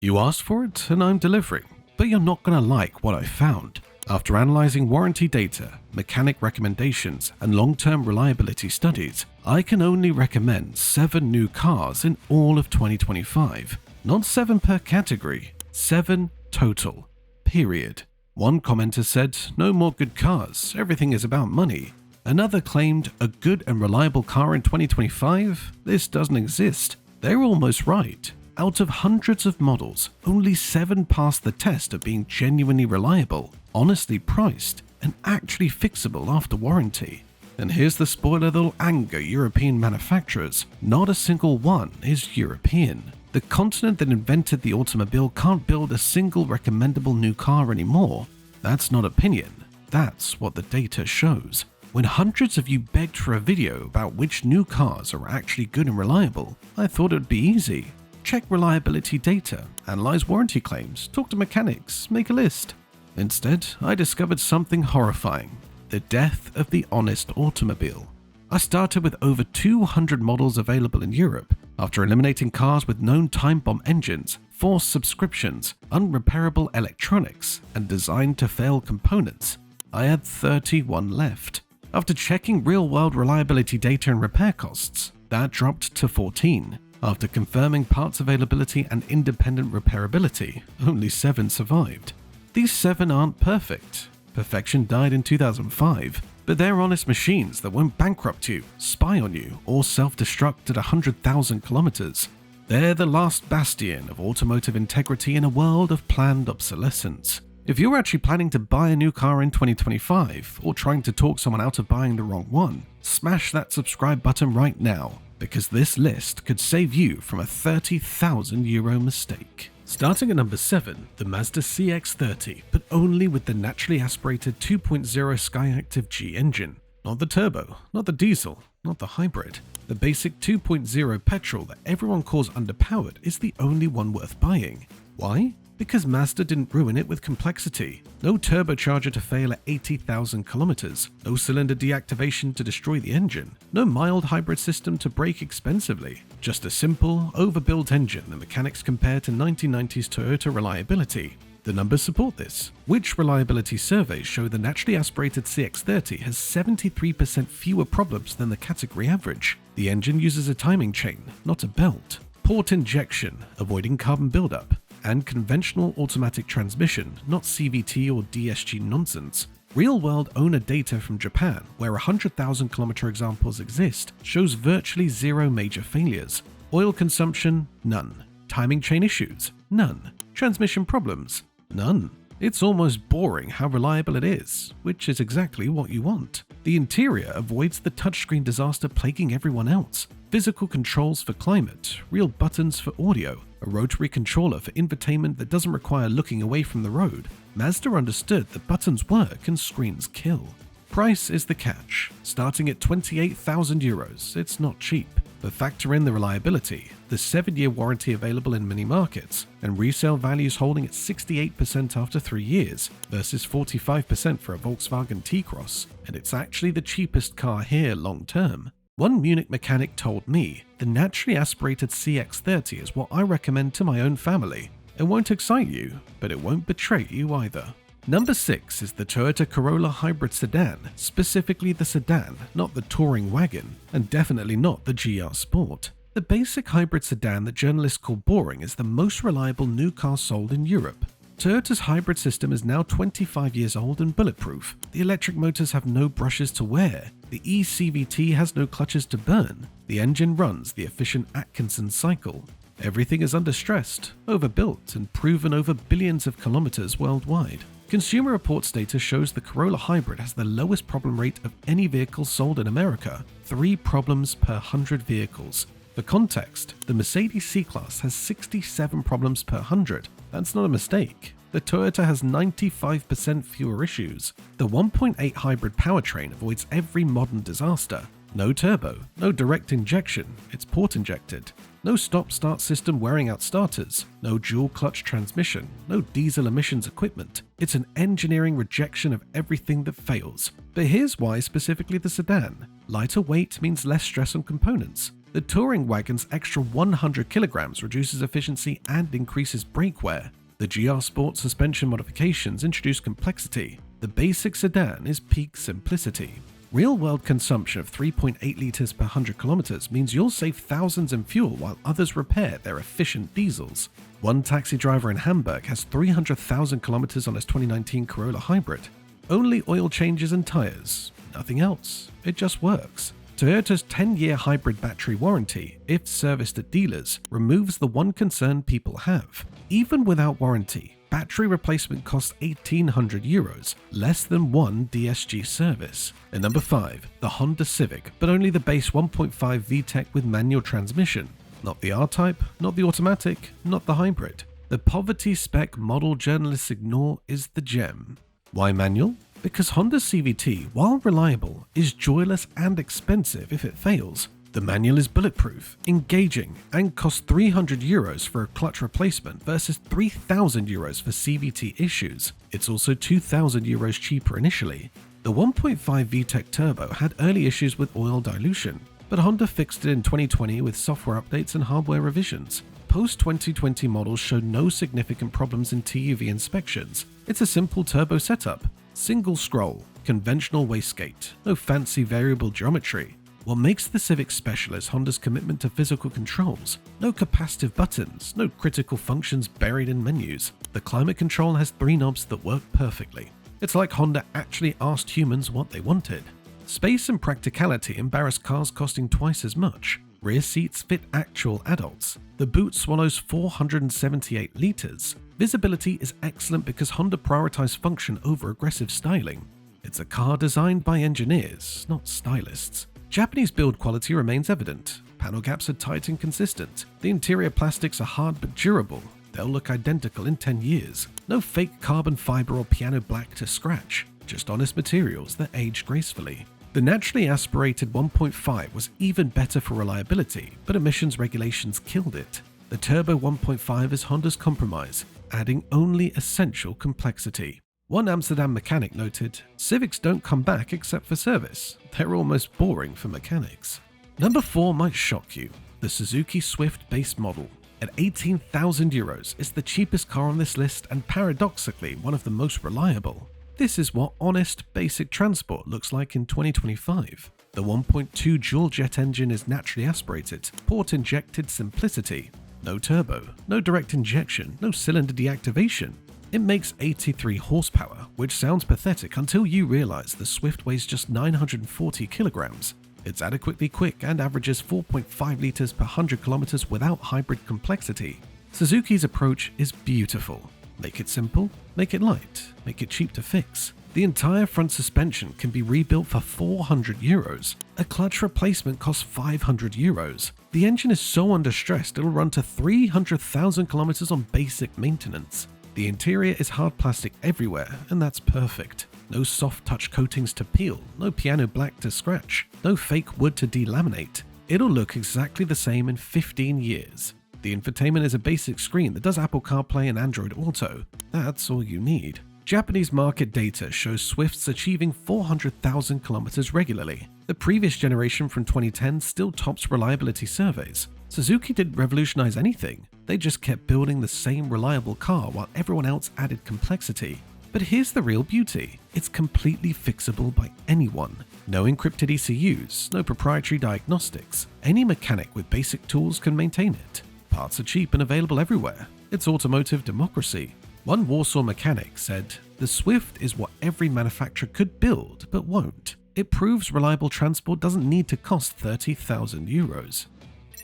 You asked for it and I'm delivering, but you're not going to like what I found. After analyzing warranty data, mechanic recommendations, and long-term reliability studies, I can only recommend 7 new cars in all of 2025. Not 7 per category, 7 total. Period. One commenter said, "No more good cars, everything is about money." Another claimed, "A good and reliable car in 2025? This doesn't exist." They're almost right. Out of hundreds of models, only 7 passed the test of being genuinely reliable, honestly priced, and actually fixable after warranty. And here's the spoiler that'll anger European manufacturers: not a single one is European. The continent that invented the automobile can't build a single recommendable new car anymore. That's not opinion, that's what the data shows. When hundreds of you begged for a video about which new cars are actually good and reliable, I thought it would be easy. Check reliability data, analyze warranty claims, talk to mechanics, make a list. Instead, I discovered something horrifying: the death of the honest automobile. I started with over 200 models available in Europe. After eliminating cars with known time bomb engines, forced subscriptions, unrepairable electronics, and designed to fail components, I had 31 left. After checking real-world reliability data and repair costs, that dropped to 14. After confirming parts availability and independent repairability, only 7 survived. These 7 aren't perfect. Perfection died in 2005, but they're honest machines that won't bankrupt you, spy on you, or self-destruct at 100,000 kilometers. They're the last bastion of automotive integrity in a world of planned obsolescence. If you're actually planning to buy a new car in 2025, or trying to talk someone out of buying the wrong one, smash that subscribe button right now, because this list could save you from a €30,000 mistake. Starting at number 7, the Mazda CX-30, but only with the naturally aspirated 2.0 Skyactiv-G engine. Not the turbo, not the diesel, not the hybrid. The basic 2.0 petrol that everyone calls underpowered is the only one worth buying. Why? Because Mazda didn't ruin it with complexity. No turbocharger to fail at 80,000 kilometers, no cylinder deactivation to destroy the engine, no mild hybrid system to brake expensively, just a simple, overbuilt engine that mechanics compare to 1990s Toyota reliability. The numbers support this. Which reliability surveys show the naturally aspirated CX-30 has 73% fewer problems than the category average. The engine uses a timing chain, not a belt. Port injection, avoiding carbon buildup, and conventional automatic transmission, not CVT or DSG nonsense. Real-world owner data from Japan, where 100,000 kilometer examples exist, shows virtually 0 major failures. Oil consumption? None. Timing chain issues? None. Transmission problems? None. It's almost boring how reliable it is, which is exactly what you want. The interior avoids the touchscreen disaster plaguing everyone else. Physical controls for climate, real buttons for audio, a rotary controller for infotainment that doesn't require looking away from the road. Mazda understood that buttons work and screens kill. Price is the catch. Starting at €28,000, it's not cheap. But factor in the reliability, the 7-year warranty available in many markets, and resale values holding at 68% after 3 years, versus 45% for a Volkswagen T-Cross, and it's actually the cheapest car here long term. One Munich mechanic told me, the naturally aspirated CX-30 is what I recommend to my own family. It won't excite you, but it won't betray you either. Number 6 is the Toyota Corolla Hybrid Sedan, specifically the sedan, not the touring wagon, and definitely not the GR Sport. The basic hybrid sedan that journalists call boring is the most reliable new car sold in Europe. Toyota's hybrid system is now 25 years old and bulletproof. The electric motors have no brushes to wear. The eCVT has no clutches to burn. The engine runs the efficient Atkinson cycle. Everything is understressed, overbuilt, and proven over billions of kilometers worldwide. Consumer Reports data shows the Corolla Hybrid has the lowest problem rate of any vehicle sold in America, 3 problems per 100 vehicles. For context, the Mercedes C-Class has 67 problems per 100. That's not a mistake. The Toyota has 95% fewer issues. The 1.8 hybrid powertrain avoids every modern disaster. No turbo, no direct injection, it's port injected. No stop-start system wearing out starters, no dual clutch transmission, no diesel emissions equipment. It's an engineering rejection of everything that fails. But here's why specifically the sedan. Lighter weight means less stress on components. The touring wagon's extra 100 kilograms reduces efficiency and increases brake wear. The GR Sport suspension modifications introduce complexity. The basic sedan is peak simplicity. Real-world consumption of 3.8 liters per 100 kilometers means you'll save thousands in fuel while others repair their efficient diesels. One taxi driver in Hamburg has 300,000 kilometers on his 2019 Corolla Hybrid. Only oil changes and tires. Nothing else. It just works. Toyota's 10-year hybrid battery warranty, if serviced at dealers, removes the one concern people have. Even without warranty, battery replacement costs €1,800, less than one DSG service. And number 5, the Honda Civic, but only the base 1.5 VTEC with manual transmission. Not the R-Type, not the automatic, not the hybrid. The poverty spec model journalists ignore is the gem. Why manual? Because Honda CVT, while reliable, is joyless and expensive if it fails. The manual is bulletproof, engaging, and costs €300 for a clutch replacement versus €3,000 for CVT issues. It's also €2,000 cheaper initially. The 1.5 VTEC Turbo had early issues with oil dilution, but Honda fixed it in 2020 with software updates and hardware revisions. Post-2020 models showed no significant problems in TUV inspections. It's a simple turbo setup. Single scroll, conventional wastegate, no fancy variable geometry. What makes the Civic special is Honda's commitment to physical controls. No capacitive buttons, no critical functions buried in menus. The climate control has 3 knobs that work perfectly. It's like Honda actually asked humans what they wanted. Space and practicality embarrass cars costing twice as much. Rear seats fit actual adults. The boot swallows 478 liters. Visibility is excellent because Honda prioritized function over aggressive styling. It's a car designed by engineers, not stylists. Japanese build quality remains evident. Panel gaps are tight and consistent. The interior plastics are hard but durable. They'll look identical in 10 years. No fake carbon fiber or piano black to scratch. Just honest materials that age gracefully. The naturally aspirated 1.5 was even better for reliability, but emissions regulations killed it. The Turbo 1.5 is Honda's compromise, adding only essential complexity. One Amsterdam mechanic noted, "Civics don't come back except for service. They're almost boring for mechanics." Number 4 might shock you. The Suzuki Swift base model. At €18,000, it's the cheapest car on this list and paradoxically one of the most reliable. This is what honest, basic transport looks like in 2025. The 1.2 dual-jet engine is naturally aspirated, port-injected simplicity. No turbo, no direct injection, no cylinder deactivation. It makes 83 horsepower, which sounds pathetic until you realize the Swift weighs just 940 kilograms. It's adequately quick and averages 4.5 liters per 100 kilometers without hybrid complexity. Suzuki's approach is beautiful. Make it simple, make it light, make it cheap to fix. The entire front suspension can be rebuilt for €400. A clutch replacement costs €500. The engine is so under stress it'll run to 300,000 kilometers on basic maintenance. The interior is hard plastic everywhere, and that's perfect. No soft touch coatings to peel, no piano black to scratch, no fake wood to delaminate. It'll look exactly the same in 15 years. The infotainment is a basic screen that does Apple CarPlay and Android Auto. That's all you need. Japanese market data shows Swifts achieving 400,000 kilometers regularly. The previous generation from 2010 still tops reliability surveys. Suzuki didn't revolutionize anything. They just kept building the same reliable car while everyone else added complexity. But here's the real beauty. It's completely fixable by anyone. No encrypted ECUs, no proprietary diagnostics. Any mechanic with basic tools can maintain it. Parts are cheap and available everywhere. It's automotive democracy. One Warsaw mechanic said, "The Swift is what every manufacturer could build, but won't. It proves reliable transport doesn't need to cost €30,000.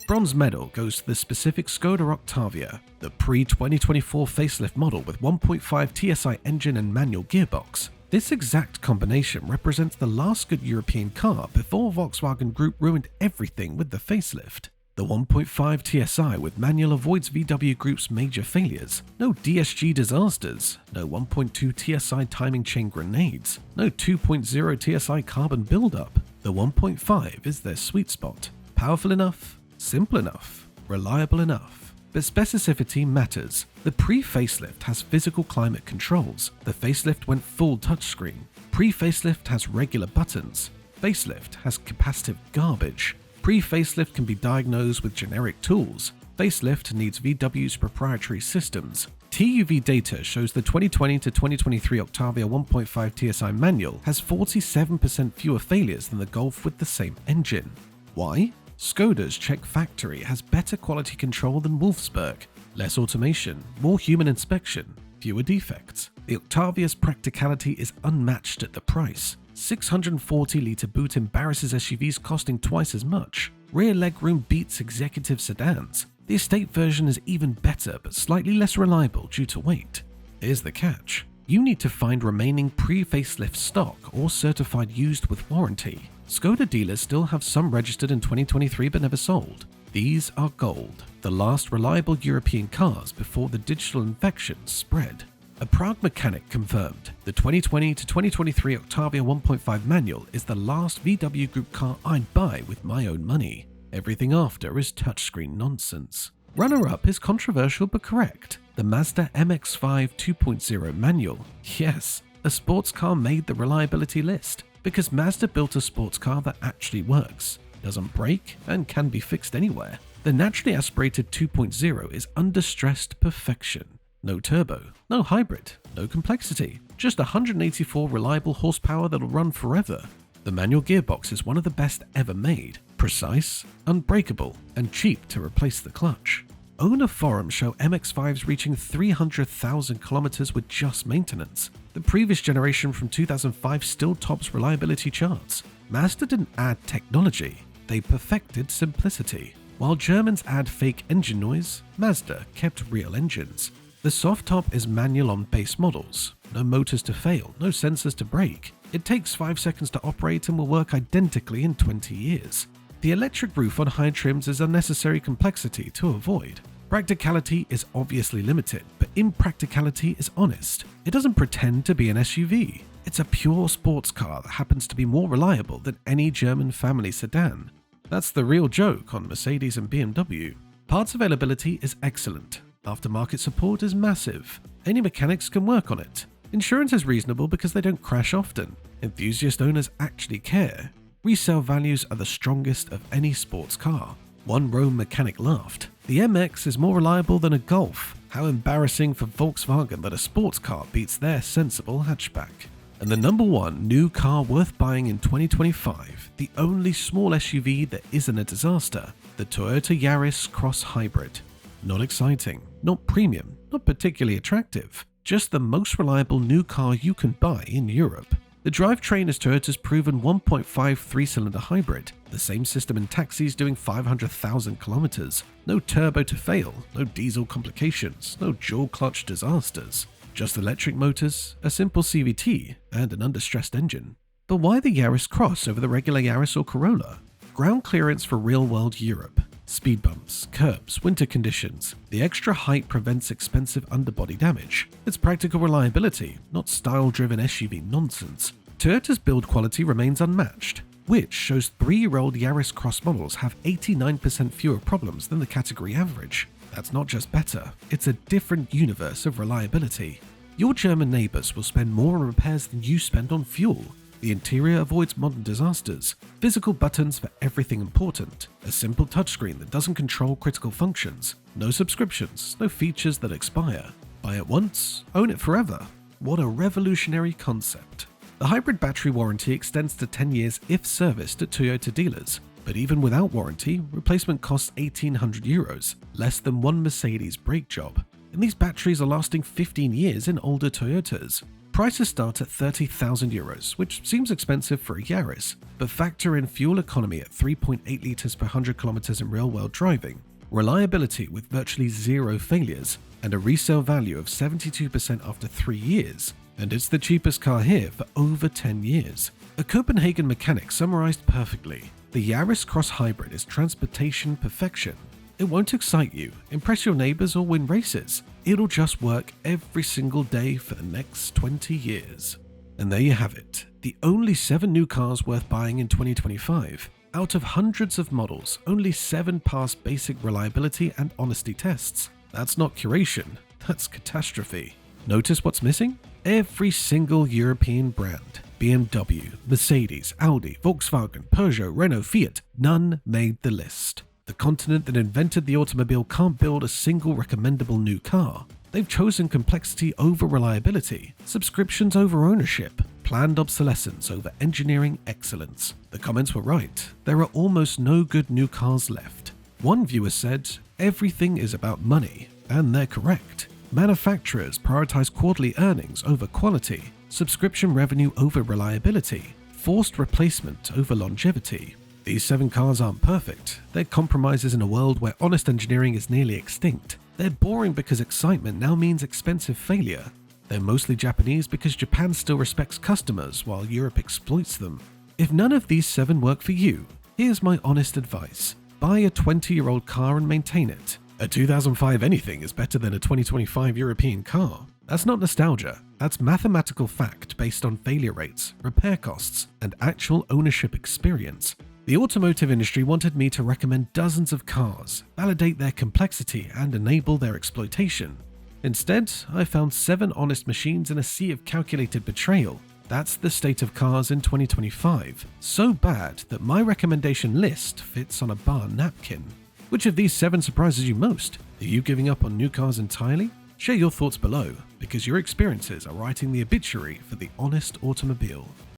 Bronze medal goes to the specific Skoda Octavia, the pre-2024 facelift model with 1.5 TSI engine and manual gearbox. This exact combination represents the last good European car before Volkswagen Group ruined everything with the facelift. The 1.5 TSI with manual avoids VW Group's major failures. No DSG disasters. No 1.2 TSI timing chain grenades. No 2.0 TSI carbon buildup. The 1.5 is their sweet spot. Powerful enough, simple enough, reliable enough. But specificity matters. The pre-facelift has physical climate controls. The facelift went full touchscreen. Pre-facelift has regular buttons. Facelift has capacitive garbage. Pre-facelift can be diagnosed with generic tools. Facelift needs VW's proprietary systems. TUV data shows the 2020 to 2023 Octavia 1.5 TSI manual has 47% fewer failures than the Golf with the same engine. Why? Skoda's Czech factory has better quality control than Wolfsburg, less automation, more human inspection, fewer defects. The Octavia's practicality is unmatched at the price. 640-litre boot embarrasses SUVs costing twice as much. Rear legroom beats executive sedans. The estate version is even better but slightly less reliable due to weight. Here's the catch. You need to find remaining pre-facelift stock or certified used with warranty. Skoda dealers still have some registered in 2023 but never sold. These are gold, the last reliable European cars before the digital infection spread. A Prague mechanic confirmed the 2020 to 2023 Octavia 1.5 manual is the last VW Group car I'd buy with my own money. Everything after is touchscreen nonsense. Runner-up is controversial but correct. The Mazda MX-5 2.0 manual. Yes, a sports car made the reliability list because Mazda built a sports car that actually works, doesn't break, and can be fixed anywhere. The naturally aspirated 2.0 is under-stressed perfection. No turbo, no hybrid, no complexity, just 184 reliable horsepower that'll run forever. The manual gearbox is one of the best ever made, precise, unbreakable, and cheap to replace the clutch. Owner forums show MX-5s reaching 300,000 kilometers with just maintenance. The previous generation from 2005 still tops reliability charts. Mazda didn't add technology, they perfected simplicity. While Germans add fake engine noise, Mazda kept real engines. The soft top is manual on base models. No motors to fail, no sensors to break. It takes 5 seconds to operate and will work identically in 20 years. The electric roof on high trims is unnecessary complexity to avoid. Practicality is obviously limited, but impracticality is honest. It doesn't pretend to be an SUV. It's a pure sports car that happens to be more reliable than any German family sedan. That's the real joke on Mercedes and BMW. Parts availability is excellent. Aftermarket support is massive. Any mechanics can work on it. Insurance is reasonable because they don't crash often. Enthusiast owners actually care. Resale values are the strongest of any sports car. One Rome mechanic laughed. The MX is more reliable than a Golf. How embarrassing for Volkswagen that a sports car beats their sensible hatchback. And the number one new car worth buying in 2025, the only small SUV that isn't a disaster, the Toyota Yaris Cross Hybrid. Not exciting, not premium, not particularly attractive, just the most reliable new car you can buy in Europe. The drivetrain is Toyota's proven 1.5 3-cylinder hybrid, the same system in taxis doing 500,000 kilometers. No turbo to fail, no diesel complications, no dual clutch disasters. Just electric motors, a simple CVT, and an under-stressed engine. But why the Yaris Cross over the regular Yaris or Corolla? Ground clearance for real-world Europe. Speed bumps, curbs, winter conditions. The extra height prevents expensive underbody damage. It's practical reliability, not style-driven SUV nonsense. Toyota's build quality remains unmatched, which shows 3-year-old Yaris Cross models have 89% fewer problems than the category average. That's not just better, it's a different universe of reliability. Your German neighbors will spend more on repairs than you spend on fuel. The interior avoids modern disasters, physical buttons for everything important, a simple touchscreen that doesn't control critical functions, no subscriptions, no features that expire. Buy it once, own it forever. What a revolutionary concept. The hybrid battery warranty extends to 10 years if serviced at Toyota dealers, but even without warranty, replacement costs €1,800, less than one Mercedes brake job. And these batteries are lasting 15 years in older Toyotas. Prices start at €30,000, which seems expensive for a Yaris, but factor in fuel economy at 3.8 litres per 100 kilometers in real-world driving, reliability with virtually zero failures, and a resale value of 72% after 3 years, and it's the cheapest car here for over 10 years. A Copenhagen mechanic summarized perfectly. The Yaris Cross Hybrid is transportation perfection. It won't excite you, impress your neighbors, or win races. It'll just work every single day for the next 20 years. And there you have it, the only 7 new cars worth buying in 2025. Out of hundreds of models, only 7 pass basic reliability and honesty tests. That's not curation, that's catastrophe. Notice what's missing? Every single European brand. BMW, Mercedes, Audi, Volkswagen, Peugeot, Renault, Fiat, none made the list. The continent that invented the automobile can't build a single recommendable new car. They've chosen complexity over reliability, subscriptions over ownership, planned obsolescence over engineering excellence. The comments were right. There are almost no good new cars left. One viewer said, "Everything is about money," and they're correct. Manufacturers prioritize quarterly earnings over quality, subscription revenue over reliability, forced replacement over longevity. These 7 cars aren't perfect. They're compromises in a world where honest engineering is nearly extinct. They're boring because excitement now means expensive failure. They're mostly Japanese because Japan still respects customers while Europe exploits them. If none of these 7 work for you, here's my honest advice. Buy a 20-year-old car and maintain it. A 2005 anything is better than a 2025 European car. That's not nostalgia. That's mathematical fact based on failure rates, repair costs, and actual ownership experience. The automotive industry wanted me to recommend dozens of cars, validate their complexity, and enable their exploitation. Instead, I found 7 honest machines in a sea of calculated betrayal. That's the state of cars in 2025. So bad that my recommendation list fits on a bar napkin. Which of these 7 surprises you most? Are you giving up on new cars entirely? Share your thoughts below, because your experiences are writing the obituary for the honest automobile.